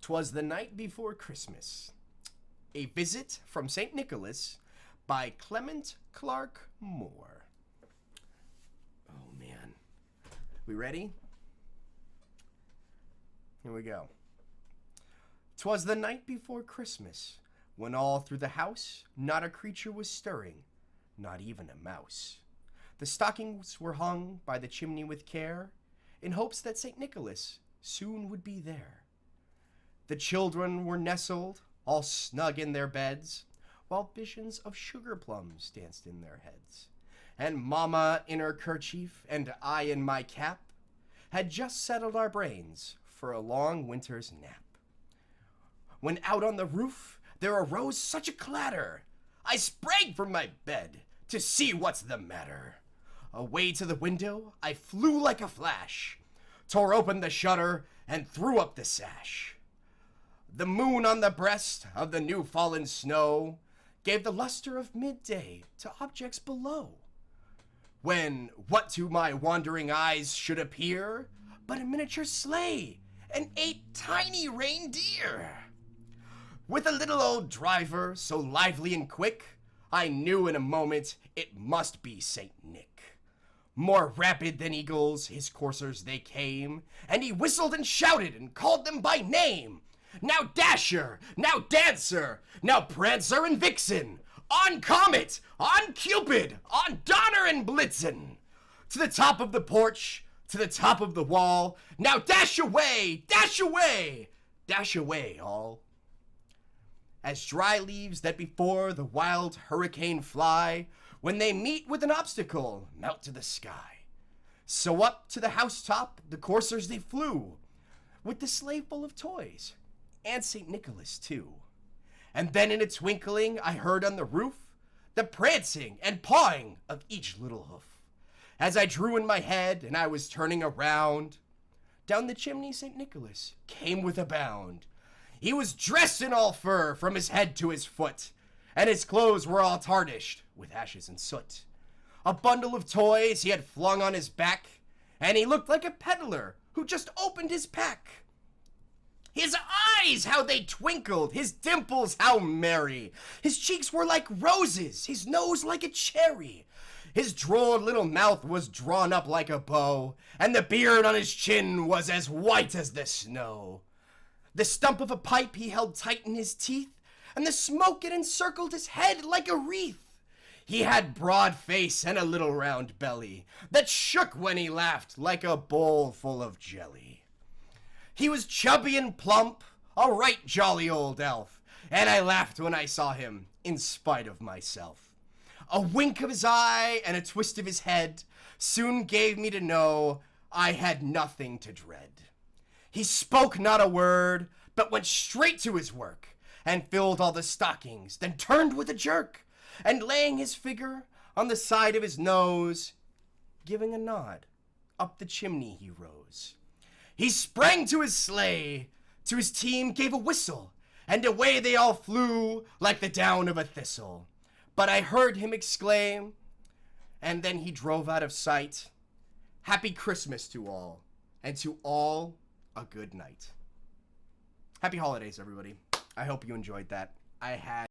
'Twas the night before Christmas. A Visit from St. Nicholas by Clement Clarke Moore. Oh man. We ready? Here we go. 'Twas the night before Christmas, when all through the house not a creature was stirring, not even a mouse. The stockings were hung by the chimney with care, in hopes that St. Nicholas soon would be there. The children were nestled, all snug in their beds, while visions of sugar plums danced in their heads. And Mamma in her kerchief, and I in my cap, had just settled our brains for a long winter's nap. When out on the roof there arose such a clatter, I sprang from my bed to see what's the matter. Away to the window I flew like a flash, tore open the shutter, and threw up the sash. The moon on the breast of the new fallen snow gave the luster of midday to objects below. When what to my wandering eyes should appear but a miniature sleigh and 8 tiny reindeer. With a little old driver so lively and quick, I knew in a moment it must be Saint Nick. More rapid than eagles his coursers they came, and he whistled and shouted and called them by name. Now Dasher, now Dancer, now Prancer and Vixen, on Comet, on Cupid, on Donner and Blitzen. To the top of the porch, to the top of the wall, now dash away, dash away, dash away all. As dry leaves that before the wild hurricane fly, when they meet with an obstacle, melt to the sky. So up to the housetop the coursers they flew, with the sleigh full of toys, and St. Nicholas too. And then in a twinkling I heard on the roof the prancing and pawing of each little hoof. As I drew in my head and I was turning around, down the chimney St. Nicholas came with a bound. He was dressed in all fur from his head to his foot, and his clothes were all tarnished with ashes and soot. A bundle of toys he had flung on his back, and he looked like a peddler who just opened his pack. His eyes, how they twinkled, his dimples, how merry. His cheeks were like roses, his nose like a cherry. His droll little mouth was drawn up like a bow, and the beard on his chin was as white as the snow. The stump of a pipe he held tight in his teeth, and the smoke it encircled his head like a wreath. He had broad face and a little round belly that shook when he laughed like a bowl full of jelly. He was chubby and plump, a right jolly old elf, and I laughed when I saw him, in spite of myself. A wink of his eye and a twist of his head soon gave me to know I had nothing to dread. He spoke not a word, but went straight to his work, and filled all the stockings, then turned with a jerk, and laying his finger on the side of his nose, giving a nod, up the chimney he rose. He sprang to his sleigh, to his team gave a whistle, and away they all flew like the down of a thistle. But I heard him exclaim, and then he drove out of sight, "Happy Christmas to all, and to all a good night." Happy holidays, everybody. I hope you enjoyed that. I had